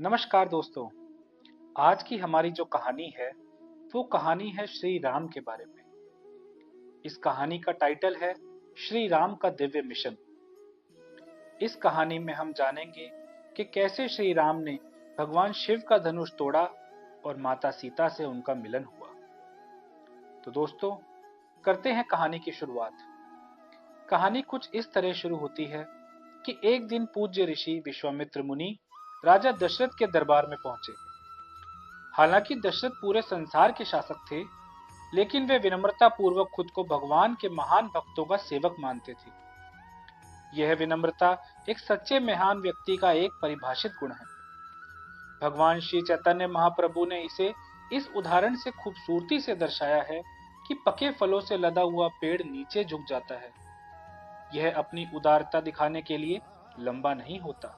नमस्कार दोस्तों। आज की हमारी जो कहानी है वो कहानी है श्री राम के बारे में। इस कहानी का टाइटल है श्री राम का दिव्य मिशन। इस कहानी में हम जानेंगे कि कैसे श्री राम ने भगवान शिव का धनुष तोड़ा और माता सीता से उनका मिलन हुआ। तो दोस्तों, करते हैं कहानी की शुरुआत। कहानी कुछ इस तरह शुरू होती है कि एक दिन पूज्य ऋषि विश्वामित्र मुनि राजा दशरथ के दरबार में पहुंचे। हालांकि दशरथ पूरे संसार के शासक थे, लेकिन वे विनम्रता पूर्वक खुद को भगवान के महान भक्तों का सेवक मानते थे। यह विनम्रता एक सच्चे महान व्यक्ति का एक परिभाषित गुण है। भगवान श्री चैतन्य महाप्रभु ने इसे इस उदाहरण से खूबसूरती से दर्शाया है कि पके फलों से लदा हुआ पेड़ नीचे झुक जाता है। यह अपनी उदारता दिखाने के लिए लंबा नहीं होता।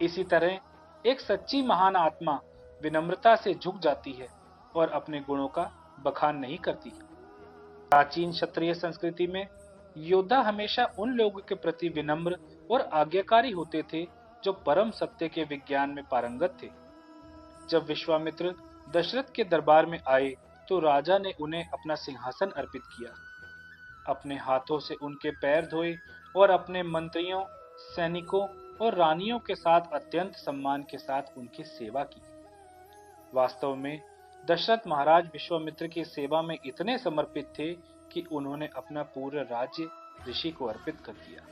इसी तरह एक सच्ची महान आत्मा विनम्रता से झुक जाती है और अपने गुणों का बखान नहीं करती। प्राचीन क्षत्रिय संस्कृति में योद्धा हमेशा उन लोगों के प्रति विनम्र और आज्ञाकारी होते थे जो परम सत्य के विज्ञान में पारंगत थे। जब विश्वामित्र दशरथ के दरबार में आए तो राजा ने उन्हें अपना सिंहासन अर्पित किया, अपने हाथों से उनके पैर धोए और अपने मंत्रियों, सैनिकों और रानियों के साथ अत्यंत सम्मान के साथ उनकी सेवा की। वास्तव में दशरथ महाराज विश्वामित्र की सेवा में इतने समर्पित थे कि उन्होंने अपना पूरा राज्य ऋषि को अर्पित कर दिया।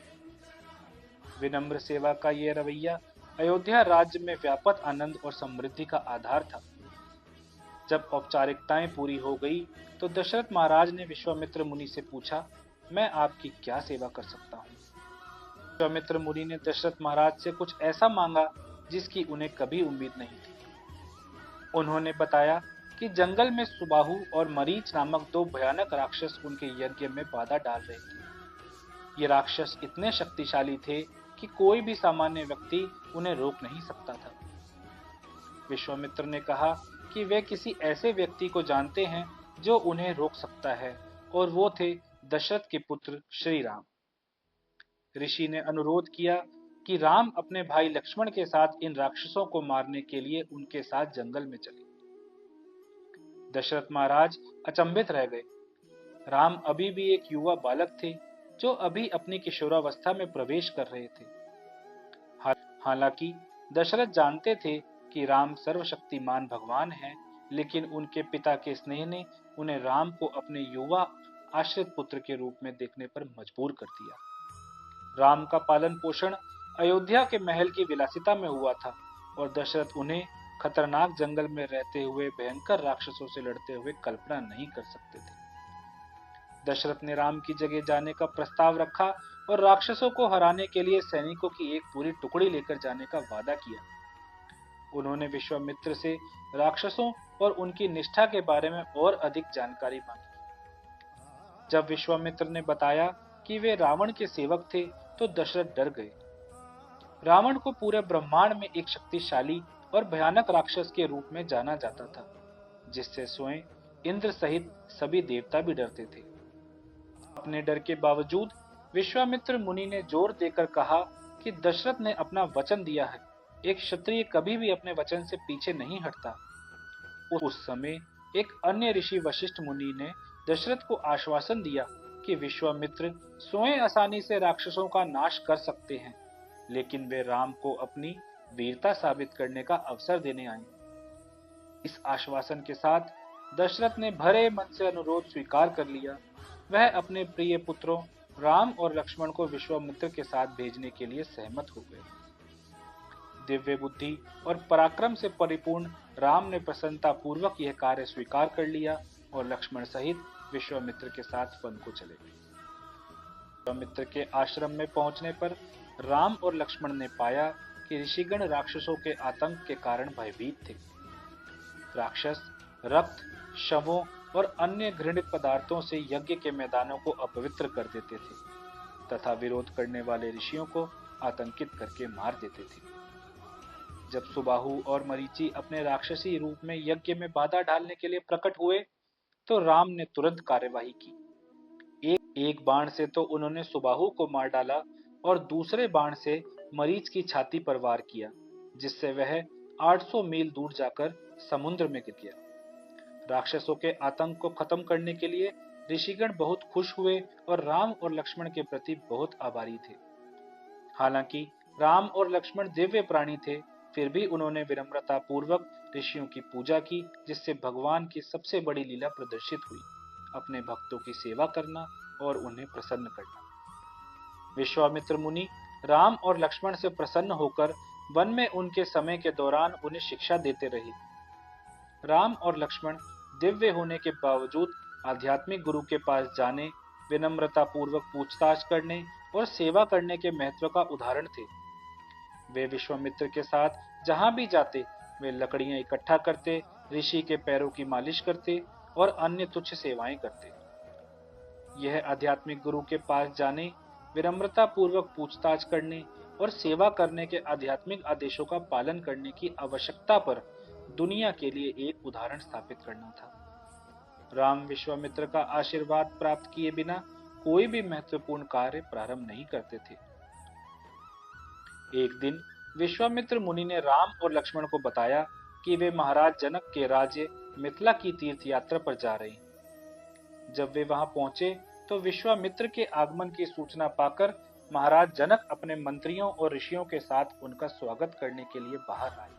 विनम्र सेवा का यह रवैया अयोध्या राज्य में व्यापक आनंद और समृद्धि का आधार था। जब औपचारिकताएं पूरी हो गई तो दशरथ महाराज ने विश्वामित्र मुनि से पूछा, मैं आपकी क्या सेवा कर सकता हूँ? विश्वामित्र मुनि ने दशरथ महाराज से कुछ ऐसा मांगा जिसकी उन्हें कभी उम्मीद नहीं थी। उन्होंने बताया कि जंगल में सुबाहु और मरीच नामक दो भयानक राक्षस उनके यज्ञ में बाधा डाल रहे थे। ये राक्षस इतने शक्तिशाली थे कि कोई भी सामान्य व्यक्ति उन्हें रोक नहीं सकता था। विश्वामित्र ने कहा कि वे किसी ऐसे व्यक्ति को जानते हैं जो उन्हें रोक सकता है, और वो थे दशरथ के पुत्र श्री राम। ऋषि ने अनुरोध किया कि राम अपने भाई लक्ष्मण के साथ इन राक्षसों को मारने के लिए उनके साथ जंगल में चले। दशरथ महाराज अचंभित रह गए। राम अभी भी एक युवा बालक थे जो अभी अपनी किशोरावस्था में प्रवेश कर रहे थे। हालांकि दशरथ जानते थे कि राम सर्वशक्तिमान भगवान हैं, लेकिन उनके पिता के स्नेह ने उन्हें राम को अपने युवा आश्रित पुत्र के रूप में देखने पर मजबूर कर दिया। राम का पालन पोषण अयोध्या के महल की विलासिता में हुआ था और दशरथ उन्हें खतरनाक जंगल में रहते हुए भयंकर राक्षसों से लड़ते हुए कल्पना नहीं कर सकते थे। दशरथ ने राम की जगह जाने का प्रस्ताव रखा और राक्षसों को हराने के लिए सैनिकों की एक पूरी टुकड़ी लेकर जाने का वादा किया। उन्होंने विश्वामित्र से राक्षसों और उनकी निष्ठा के बारे में और अधिक जानकारी मांगी। जब विश्वामित्र ने बताया कि वे रावण के सेवक थे तो दशरथ डर गए। रावण को पूरे ब्रह्मांड में एक शक्तिशाली और भयानक राक्षस के रूप में जाना जाता था, जिससे स्वयं इंद्र सहित सभी देवता भी डरते थे। अपने डर के बावजूद विश्वामित्र मुनि ने जोर देकर कहा कि दशरथ ने अपना वचन दिया है, एक क्षत्रिय कभी भी अपने वचन से पीछे नहीं हटता। उस समय एक अन्य ऋषि वशिष्ठ मुनि ने दशरथ को आश्वासन दिया कि विश्वामित्र स्वयं आसानी से राक्षसों का नाश कर सकते हैं, लेकिन वे राम को अपनी वीरता साबित करने का अवसर देने आए। इस आश्वासन के साथ दशरथ ने भरे मन से अनुरोध स्वीकार कर लिया। वह अपने प्रिय पुत्रों राम और लक्ष्मण को विश्वामित्र के साथ भेजने के लिए सहमत हो गए। दिव्य बुद्धि और पराक्रम से परिपूर्ण राम ने प्रसन्नता पूर्वक यह कार्य स्वीकार कर लिया और लक्ष्मण सहित विश्वामित्र के साथ वन को चले गए। विश्वामित्र के आश्रम में पहुंचने पर राम और लक्ष्मण ने पाया कि ऋषिगण राक्षसों के आतंक के कारण भयभीत थे। राक्षस रक्त, शवों और अन्य घृणित पदार्थों से यज्ञ के मैदानों को अपवित्र कर देते थे तथा विरोध करने वाले ऋषियों को आतंकित करके मार देते थे। जब सुबाहु और मरीचि अपने राक्षसी रूप में यज्ञ में बाधा डालने के लिए प्रकट हुए तो राम ने तुरंत कार्यवाही की। एक बाण से तो उन्होंने सुबाहु को मार डाला और दूसरे बाण से मरीच की छाती पर वार किया, जिससे वह 800 मील दूर जाकर समुद्र में गिर गया। राक्षसों के आतंक को खत्म करने के लिए ऋषिगण बहुत खुश हुए और राम और लक्ष्मण के प्रति बहुत आभारी थे। हालांकि राम और लक्ष्मण दिव्य प्राणी थे, फिर भी उन्होंने विनम्रता पूर्वक ऋषियों की पूजा की, जिससे भगवान की सबसे बड़ी लीला प्रदर्शित हुई, अपने भक्तों की सेवा करना और उन्हें प्रसन्न करना। विश्वामित्र मुनि राम और लक्ष्मण से प्रसन्न होकर वन में उनके समय के दौरान उन्हें शिक्षा देते रहे। राम और लक्ष्मण दिव्य होने के बावजूद आध्यात्मिक गुरु के पास जाने, विनम्रता पूर्वक पूछताछ करने और सेवा करने के महत्व का उदाहरण थे। वे विश्वामित्र के साथ जहां भी जाते, वे लकड़ियां इकट्ठा करते, ऋषि के पैरों की मालिश करते और अन्य तुच्छ सेवाएं करते। यह आध्यात्मिक गुरु के पास जाने, विनम्रता पूर्वक पूछताछ करने और सेवा करने के आध्यात्मिक आदेशों का पालन करने की आवश्यकता पर दुनिया के लिए एक उदाहरण स्थापित करना था। राम विश्वामित्र का आशीर्वाद प्राप्त किए बिना कोई भी महत्वपूर्ण कार्य प्रारंभ नहीं करते थे। एक दिन विश्वामित्र मुनि ने राम और लक्ष्मण को बताया कि वे महाराज जनक के राज्य मिथिला की तीर्थ यात्रा पर जा रहे हैं। जब वे वहां पहुंचे तो विश्वामित्र के आगमन की सूचना पाकर महाराज जनक अपने मंत्रियों और ऋषियों के साथ उनका स्वागत करने के लिए बाहर आए।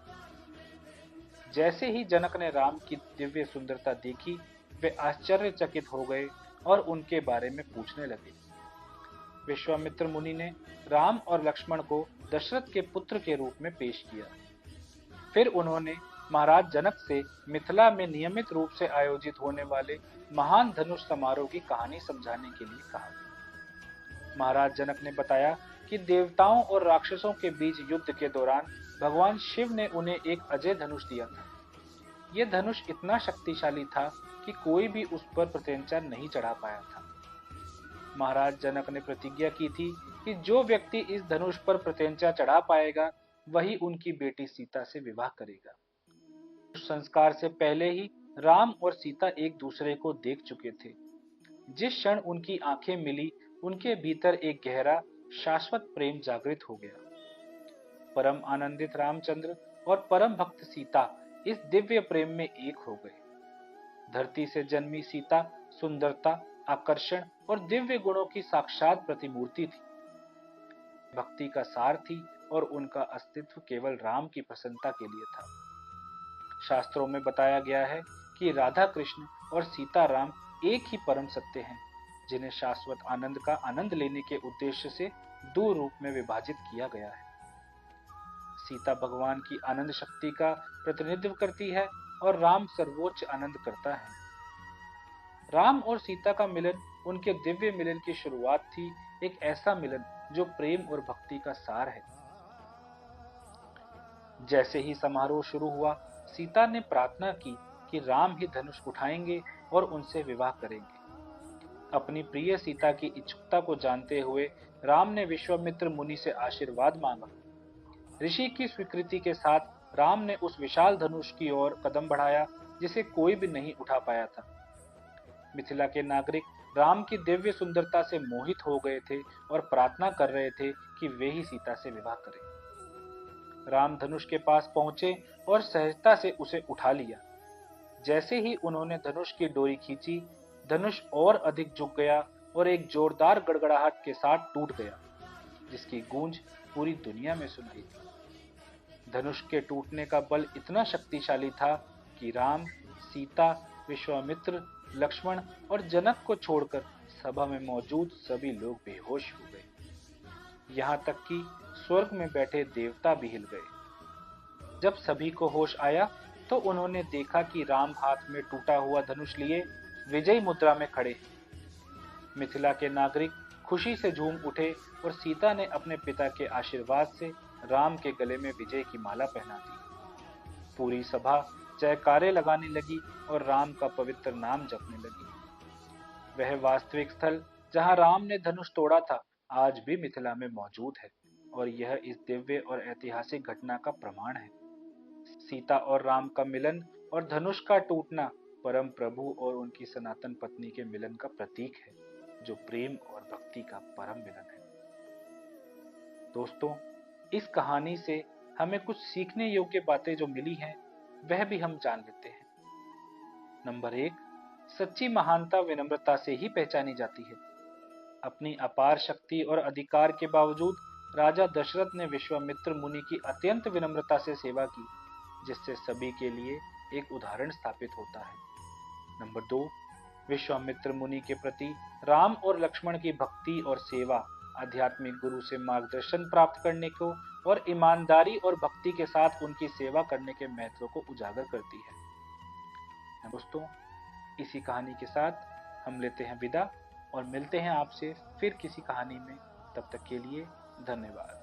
जैसे ही जनक ने राम की दिव्य सुंदरता देखी, वे आश्चर्यचकित हो गए और उनके बारे में पूछने लगे। विश्वामित्र मुनि ने राम और लक्ष्मण को दशरथ के पुत्र के रूप में पेश किया। फिर उन्होंने महाराज जनक से मिथिला में नियमित रूप से आयोजित होने वाले महान धनुष समारोह की कहानी समझाने के लिए कहा। महाराज जनक ने बताया कि देवताओं और राक्षसों के बीच युद्ध के दौरान भगवान शिव ने उन्हें एक अजय धनुष दिया था। यह धनुष इतना शक्तिशाली था कि कोई भी उस पर प्रत्यंचा नहीं चढ़ा पाया था। महाराज जनक ने प्रतिज्ञा की थी कि जो व्यक्ति इस धनुष पर प्रत्यंचा चढ़ा पाएगा, वही उनकी बेटी सीता से विवाह करेगा। संस्कार से पहले ही राम और सीता एक दूसरे को देख चुके थे। जिस क्षण उनकी आंखें मिली, उनके भीतर एक गहरा शाश्वत प्रेम जागृत हो गया। परम आनंदित रामचंद्र और परम भक्त सीता इस दिव्य प्रेम में एक हो गए। धरती से जन्मी सीता सुंदरता, आकर्षण और दिव्य गुणों की साक्षात प्रतिमूर्ति थी। भक्ति का सार थी और उनका अस्तित्व केवल राम की प्रसन्नता के लिए था। शास्त्रों में बताया गया है कि राधा कृष्ण और सीता राम एक ही परम सत्य हैं, जिन्हें शाश्वत आनंद का आनंद लेने के उद्देश्य से दो रूप में विभाजित किया गया है। सीता भगवान की आनंद शक्ति का प्रतिनिधित्व करती है और राम सर्वोच्च आनंद करता है। राम और सीता का मिलन उनके दिव्य मिलन की शुरुआत थी, एक ऐसा मिलन जो प्रेम और भक्ति का सार है। जैसे ही समारोह शुरू हुआ, सीता ने प्रार्थना की कि राम ही धनुष उठाएंगे और उनसे विवाह करेंगे। अपनी प्रिय सीता की इच्छुकता को जानते हुए राम ने विश्वामित्र मुनि से आशीर्वाद मांगा। ऋषि की स्वीकृति के साथ राम ने उस विशाल धनुष की ओर कदम बढ़ाया जिसे कोई भी नहीं उठा पाया था। मिथिला के नागरिक राम की दिव्य सुंदरता से मोहित हो गए थे और प्रार्थना कर रहे थे कि वे ही सीता से विवाह करें। राम धनुष के पास पहुंचे और सहजता से उसे उठा लिया। जैसे ही उन्होंने धनुष की डोरी खींची, धनुष और अधिक झुक गया और एक जोरदार गड़गड़ाहट के साथ टूट गया, जिसकी गूंज पूरी दुनिया में सुनाई दी। धनुष के टूटने का बल इतना शक्तिशाली था कि राम, सीता, विश्वामित्र, लक्ष्मण और जनक को छोड़कर सभा में मौजूद सभी लोग बेहोश हो गए। यहाँ तक कि स्वर्ग में बैठे देवता भी हिल गए। जब सभी को होश आया तो उन्होंने देखा कि राम हाथ में टूटा हुआ धनुष लिए विजयी मुद्रा में खड़े हैं। मिथिला के नागरिक खुशी से झूम उठे और सीता ने अपने पिता के आशीर्वाद से राम के गले में विजय की माला पहना दी। पूरी सभा जयकारे लगाने लगी और राम का पवित्र नाम जपने लगी। वह वास्तविक स्थल जहां राम ने धनुष तोड़ा था, आज भी मिथिला में मौजूद है और यह इस दिव्य और ऐतिहासिक घटना का प्रमाण है। सीता और राम का मिलन और धनुष का टूटना परम प्रभु और उनकी सनातन पत्नी के मिलन का प्रतीक है, जो प्रेम और भक्ति का परम मिलन है। दोस्तों, इस कहानी से हमें कुछ सीखने योग्य बातें जो मिली हैं वह भी हम जान लेते हैं। नंबर 1, सच्ची महानता विनम्रता से ही पहचानी जाती है। अपनी अपार शक्ति और अधिकार के बावजूद राजा दशरथ ने विश्वामित्र मुनि की अत्यंत विनम्रता से सेवा की, जिससे सभी के लिए एक उदाहरण स्थापित होता है। नंबर 2, विश्वामित्र मुनि के प्रति राम और लक्ष्मण की भक्ति और सेवा आध्यात्मिक गुरु से मार्गदर्शन प्राप्त करने को और ईमानदारी और भक्ति के साथ उनकी सेवा करने के महत्व को उजागर करती है। दोस्तों, इसी कहानी के साथ हम लेते हैं विदा और मिलते हैं आपसे फिर किसी कहानी में। तब तक के लिए धन्यवाद।